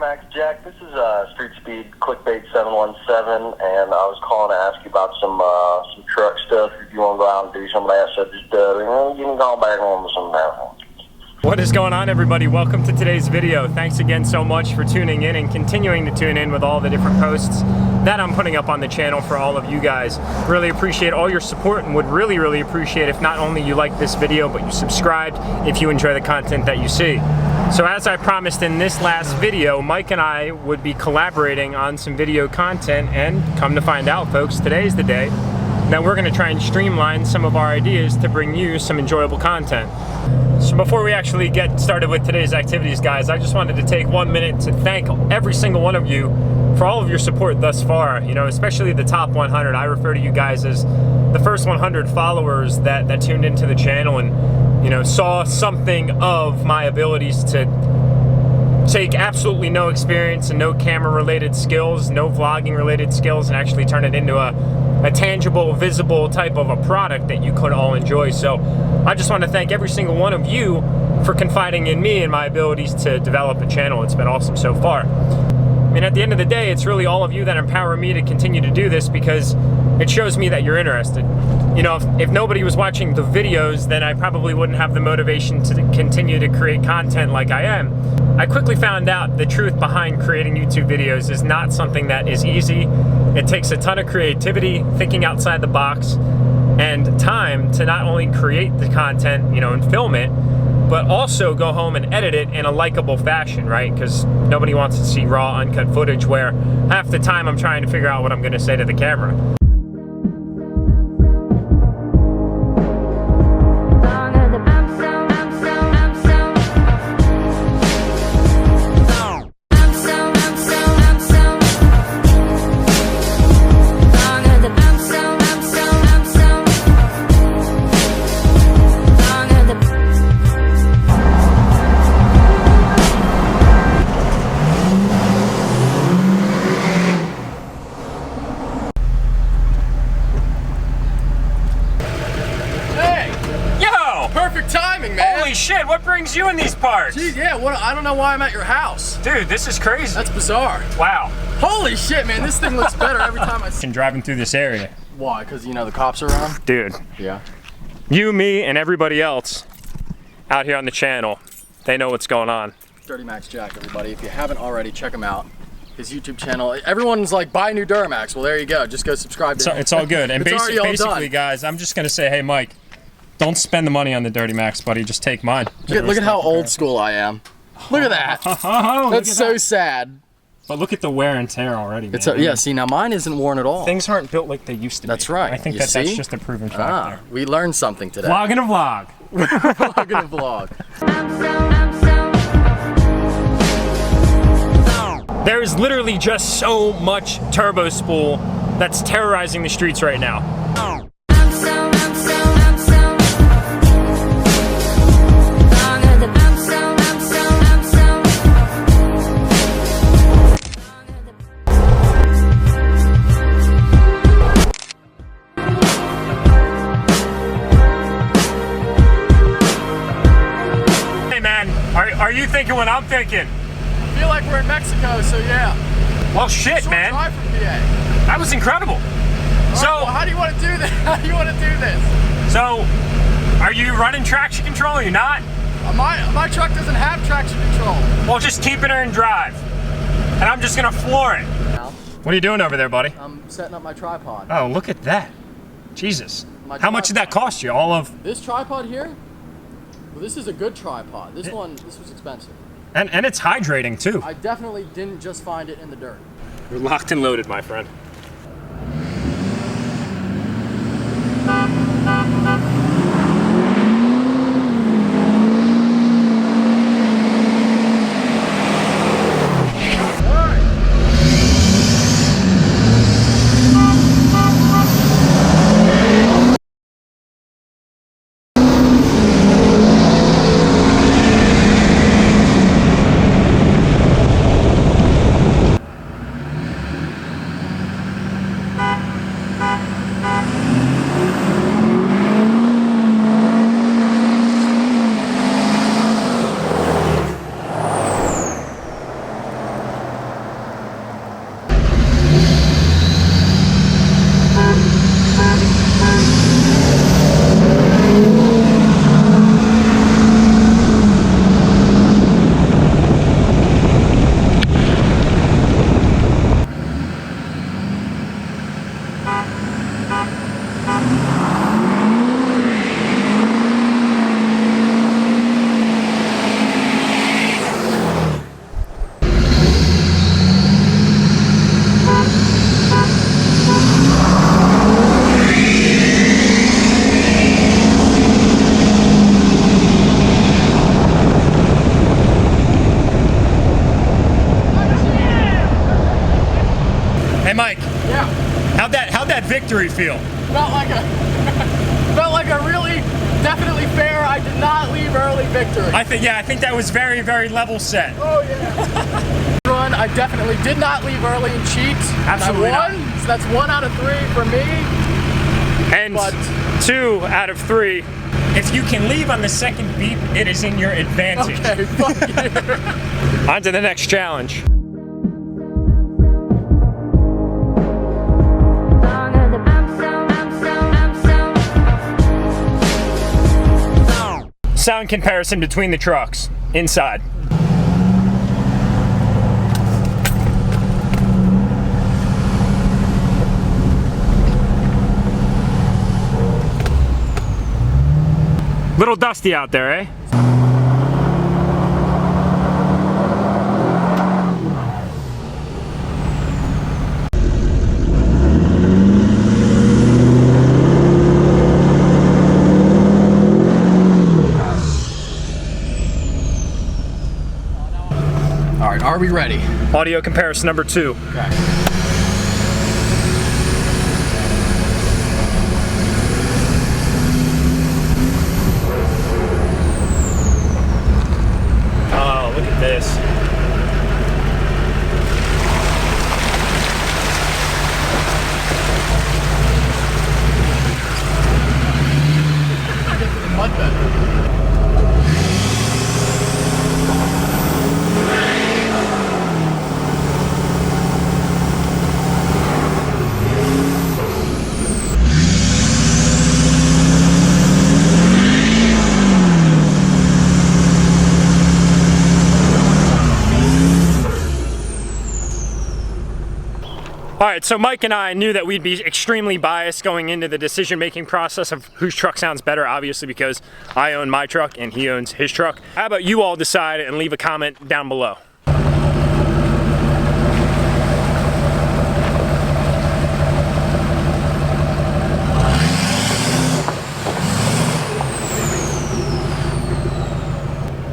Max Jack. This is Street Speed Clickbait 717, and I was calling to ask you about some truck stuff. If you want to go out and do some of that stuff, just you can call back on with some of that. What is going on, everybody? Welcome to today's video. Thanks again so much for tuning in and continuing to tune in with all the different posts that I'm putting up on the channel for all of you guys. Really appreciate all your support and would really appreciate if not only you like this video, but you subscribed if you enjoy the content that you see. So as I promised in this last video, Mike and I would be collaborating on some video content, and come to find out, folks, today's the day that we're going to try and streamline some of our ideas to bring you some enjoyable content. So before we actually get started with today's activities, guys, I just wanted to take 1 minute to thank every single one of you for all of your support thus far, you know, especially the top 100. I refer to you guys as the first 100 followers that tuned into the channel and, you know, saw something of my abilities to take absolutely no experience and no camera related skills, no vlogging related skills, and actually turn it into a tangible, visible type of a product that you could all enjoy. So I just want to thank every single one of you for confiding in me and my abilities to develop a channel. It's been awesome so far. I mean, at the end of the day, it's really all of you that empower me to continue to do this, because it shows me that you're interested. You know, if nobody was watching the videos, then I probably wouldn't have the motivation to continue to create content like I am. I quickly found out the truth behind creating YouTube videos is not something that is easy. It takes a ton of creativity, thinking outside the box, and time to not only create the content, you know, and film it, but also go home and edit it in a likable fashion, right? Because nobody wants to see raw, uncut footage where half the time I'm trying to figure out what I'm going to say to the camera. Holy shit, what brings you in these parts? Gee, yeah, I don't know why I'm at your house. Dude, this is crazy. That's bizarre. Wow. Holy shit, man, this thing looks better every time I see it. Driving through this area. Why? Because, you know, the cops are around? Dude. Yeah. You, me, and everybody else out here on the channel, they know what's going on. Dirty Max Jack, everybody. If you haven't already, check him out. His YouTube channel. Everyone's like, buy new Duramax. Well, there you go. Just go subscribe to him. It's all good. And basically, done. guys, I'm just going to say, hey, Mike, don't spend the money on the Dirty Max, buddy. Just take mine. Look at how old school I am. Look at that. That's so sad. But look at the wear and tear already, man. Yeah, see, now mine isn't worn at all. Things aren't built like they used to be. That's right. I think that's just a proven fact there. We learned something today. Vlogging a vlog. Vlogging a vlog. There's literally just so much turbo spool that's terrorizing the streets right now. Are you thinking what I'm thinking? I feel like we're in Mexico, so yeah. Well, shit, man. Drive from PA. That was incredible. So, well, how do you want to do this? How do you want to do this? So, are you running traction control? Are you not? My truck doesn't have traction control. Well, just keep it in drive, and I'm just gonna floor it. What are you doing over there, buddy? I'm setting up my tripod. Oh, look at that. Jesus. How much did that cost you? All of this tripod here? Well, this is a good tripod. This was expensive. And it's hydrating too. I definitely didn't just find it in the dirt. You're locked and loaded, my friend. Hey Mike. Yeah. How'd that victory feel? Felt like a really definitely fair, I did not leave early victory. I think that was very, very level set. Oh yeah. Run, I definitely did not leave early and cheat. Absolutely I won, not. so that's 1 out of 3 for me. And 2 out of 3. If you can leave on the second beep, it is in your advantage. Okay, fuck you. On to the next challenge. Sound comparison between the trucks inside. Little dusty out there, eh? All right, are we ready? Audio comparison number 2. Okay. Oh, look at this. Mud bed. All right, so Mike and I knew that we'd be extremely biased going into the decision-making process of whose truck sounds better, obviously because I own my truck and he owns his truck. How about you all decide and leave a comment down below?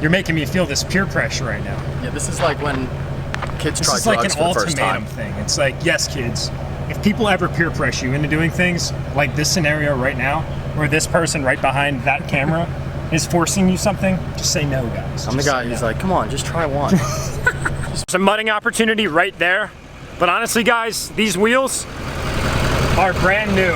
You're making me feel this peer pressure right now. Yeah, this is like when kids try This is like drugs an for the first time. ultimatum thing. It's like, yes, kids, if people ever peer pressure you into doing things like this scenario right now, where this person right behind that camera is forcing you something, just say no, guys. I'm the guy who's like, come on, just try one. There's a mudding opportunity right there. But honestly, guys, these wheels are brand new,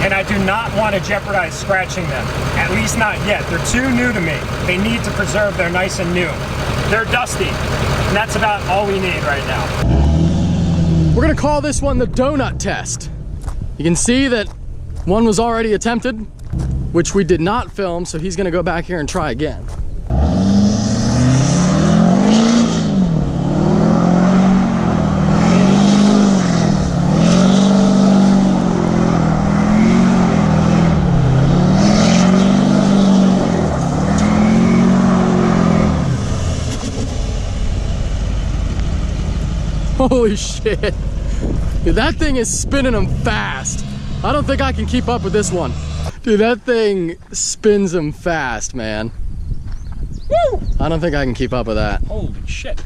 and I do not want to jeopardize scratching them. At least not yet. They're too new to me. They need to preserve they're nice and new. They're dusty, and that's about all we need right now. We're gonna call this one the donut test. You can see that one was already attempted, which we did not film, so he's gonna go back here and try again. Holy shit. Dude, that thing is spinning them fast. I don't think I can keep up with this one. Dude, that thing spins them fast, man. Woo! I don't think I can keep up with that. Holy shit.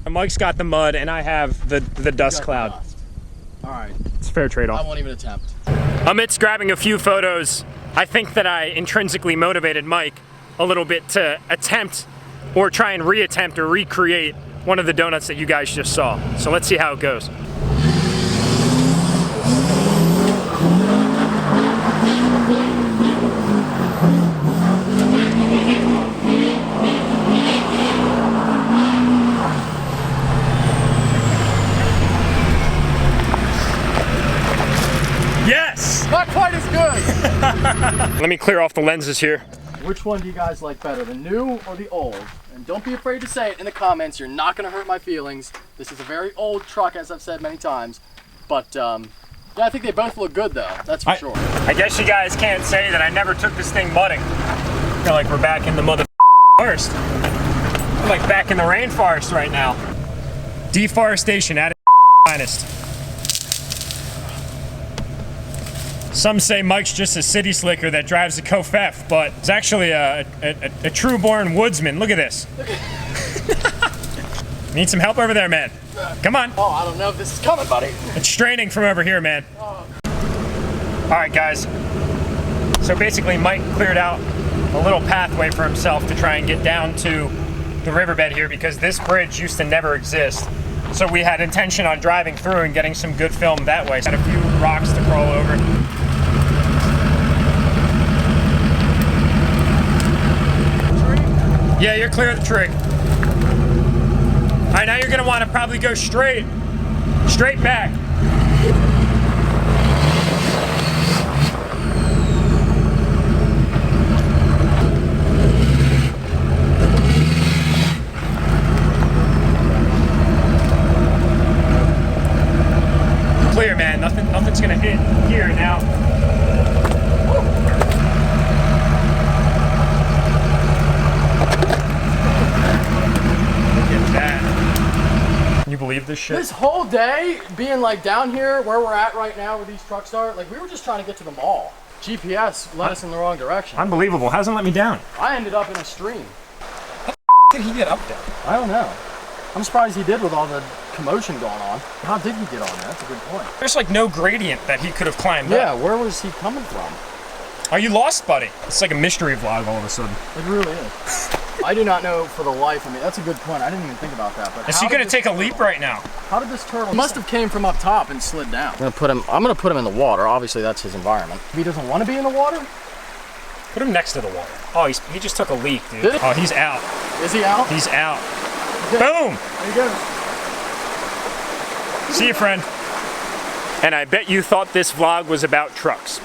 Mike's got the mud and I have the dust cloud. All right. It's a fair I trade-off. won't even attempt. Amidst grabbing a few photos, I think that I intrinsically motivated Mike a little bit to attempt or try and reattempt or recreate one of the donuts that you guys just saw. So let's see how it goes. Yes! Not quite as good. Let me clear off the lenses here. Which one do you guys like better, the new or the old? And don't be afraid to say it in the comments. You're not going to hurt my feelings. This is a very old truck, as I've said many times. But yeah, I think they both look good, though. That's for sure. I guess you guys can't say that I never took this thing mudding. I feel like we're back in the mother forest. We're like back in the rainforest right now. Deforestation at its finest. Some say Mike's just a city slicker that drives a Kofef, but it's actually a true-born woodsman. Look at this. Need some help over there, man. Come on. Oh, I don't know if this is coming, buddy. It's straining from over here, man. All right, guys. So basically, Mike cleared out a little pathway for himself to try and get down to the riverbed here because this bridge used to never exist. So we had intention on driving through and getting some good film that way. Had a few rocks to crawl over. Yeah, you're clear of the tree. All right, now you're gonna want to probably go straight back. Clear, man. Nothing's gonna hit here now. Look at that. Can you believe this shit? This whole day being like down here where we're at right now where these trucks are, like we were just trying to get to the mall. GPS led us in the wrong direction. Unbelievable. Hasn't let me down. I ended up in a stream. How did he get up there? I don't know. I'm surprised he did with all the commotion going on. How did he get on there? That's a good point. There's like no gradient that he could have climbed Yeah, up. where was he coming from? Are you lost, buddy? It's like a mystery vlog all of a sudden. It really is. I do not know for the life of me. That's a good point. I didn't even think about that. But Is he gonna take a leap right now? How did this turtle? He must have came from up top and slid down. I'm gonna put him in the water. Obviously, that's his environment. If he doesn't want to be in the water, put him next to the water. Oh, he just took a leak, dude. Did he? Oh, he's out. Is he out? He's out. Okay. Boom! There he goes. See you, friend. And I bet you thought this vlog was about trucks.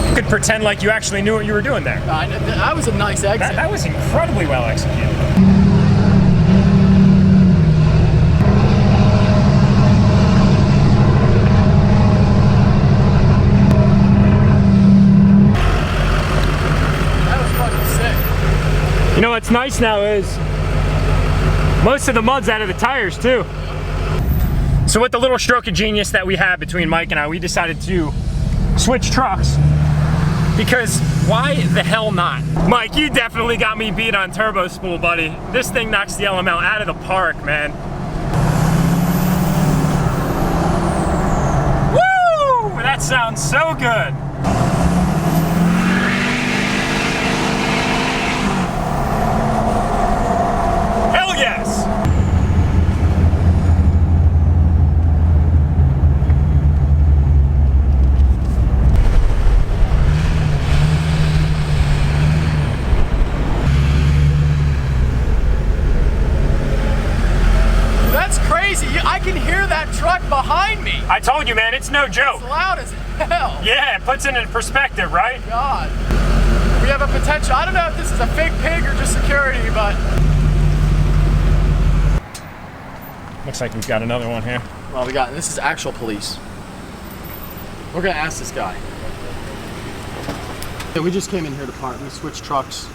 You could pretend like you actually knew what you were doing there. That was a nice exit. That was incredibly well executed. You know what's nice now is most of the mud's out of the tires too. So with the little stroke of genius that we have between Mike and I, we decided to switch trucks because why the hell not? Mike, you definitely got me beat on turbo spool, buddy. This thing knocks the LML out of the park, man. Woo! That sounds so good. Yes! That's crazy. I can hear that truck behind me. I told you, man, it's no joke. It's loud as hell. Yeah, it puts it in perspective, right? God. We have a potential. I don't know if this is a fake pig or just security, but looks like we've got another one here. well, this is actual police. We're gonna ask this guy. Yeah, we just came in here to park. We switched trucks.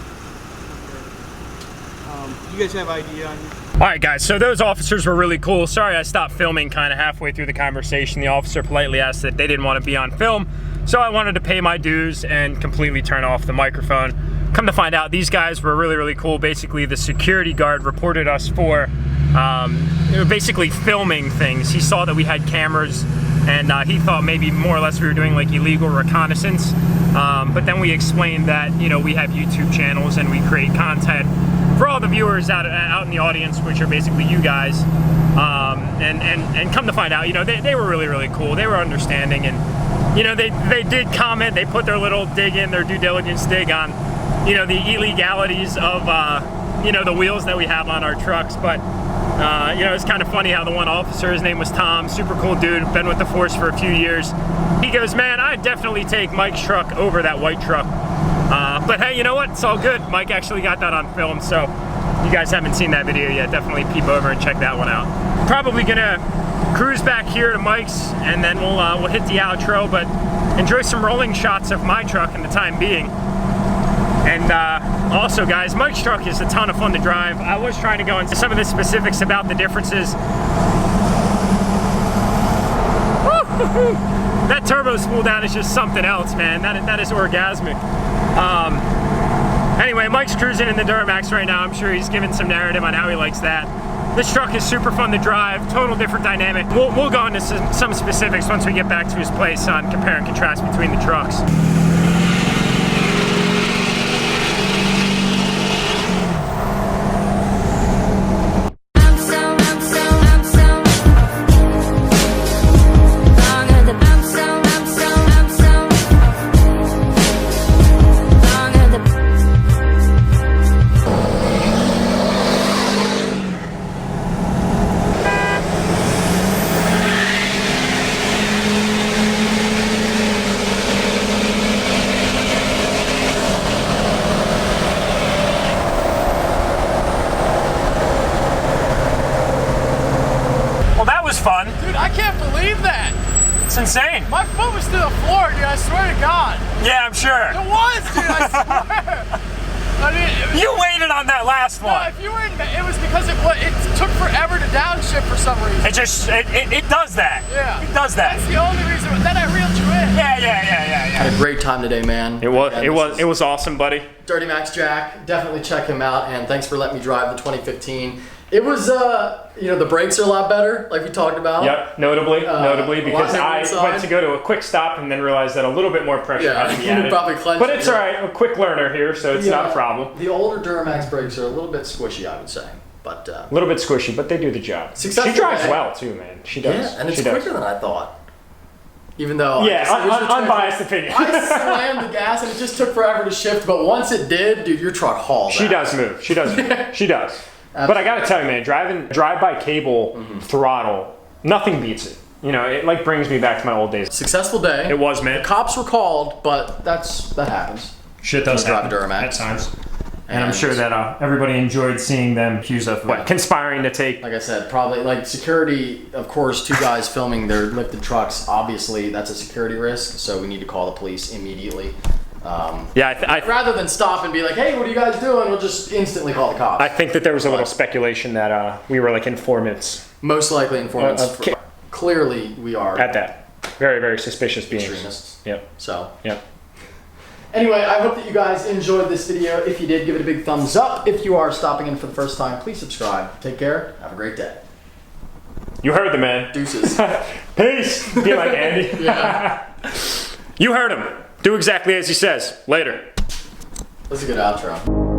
You guys have ID on you? All right, guys, so those officers were really cool. Sorry I stopped filming kind of halfway through the conversation. The officer politely asked that they didn't want to be on film, so I wanted to pay my dues and completely turn off the microphone. Come to find out, these guys were really, really cool. Basically, the security guard reported us for they were basically filming things. He saw that we had cameras, and he thought maybe more or less we were doing like illegal reconnaissance. But then we explained that, you know, we have YouTube channels and we create content for all the viewers out in the audience, which are basically you guys. And come to find out, you know, they were really, really cool. They were understanding, and you know, they did comment. They put their little dig in, their due diligence dig on, you know, the illegalities of you know, the wheels that we have on our trucks. But you know, it's kind of funny how the one officer, his name was Tom, super cool dude, been with the force for a few years. He goes, man, I'd definitely take Mike's truck over that white truck. But hey, you know what? It's all good. Mike actually got that on film, so you guys haven't seen that video yet, definitely peep over and check that one out. Probably gonna cruise back here to Mike's, and then we'll hit the outro, but enjoy some rolling shots of my truck in the time being. And also, guys, Mike's truck is a ton of fun to drive. I was trying to go into some of the specifics about the differences. Woo! That turbo spool down is just something else, man. That is orgasmic. Anyway, Mike's cruising in the Duramax right now. I'm sure he's giving some narrative on how he likes that. This truck is super fun to drive, total different dynamic. We'll go into some specifics once we get back to his place on compare and contrast between the trucks. Fun. Dude, I can't believe that. It's insane. My foot was to the floor, dude. I swear to God. Yeah, I'm sure. It was, dude. I swear. I mean, you waited on that last one. No, if you were in, it was because it took forever to downshift for some reason. It just it does that. Yeah. It does that. That's the only reason. Then I reeled you in. Yeah. Had a great time today, man. It was awesome, buddy. Dirty Max Jack. Definitely check him out, and thanks for letting me drive the 2015. It was, you know, the brakes are a lot better, like we talked about. Yep, notably, because I went to go to a quick stop and then realized that a little bit more pressure had to be added. Probably clenched but it's all right, a quick learner here, so it's not a problem. The older Duramax brakes are a little bit squishy, I would say, but a little bit squishy, but they do the job. She drives well too, man. She does. Yeah, and it's quicker than I thought. Even though unbiased opinion. I slammed the gas and it just took forever to shift, but once it did, dude, your truck hauled. She does move. She does move. She does. Absolutely. But I gotta tell you, man, drive-by cable throttle, nothing beats it. You know, it like brings me back to my old days. Successful day. It was, man. The cops were called, but that happens. Shit does happen at times. And I'm sure that everybody enjoyed seeing them accused of conspiring to take. Like I said, probably like security. Of course, two guys filming their lifted trucks. Obviously, that's a security risk, so we need to call the police immediately. Rather than stop and be like, hey, what are you guys doing? We'll just instantly call the cops. I think that there was a little speculation that we were like informants. Most likely informants. Clearly, we are. At that. Very, very suspicious beings. Extremists. Yep. So. Yep. Anyway, I hope that you guys enjoyed this video. If you did, give it a big thumbs up. If you are stopping in for the first time, please subscribe. Take care. Have a great day. You heard the man. Deuces. Peace. Be like Andy. Yeah. You heard him. Do exactly as he says. Later. That's a good outro.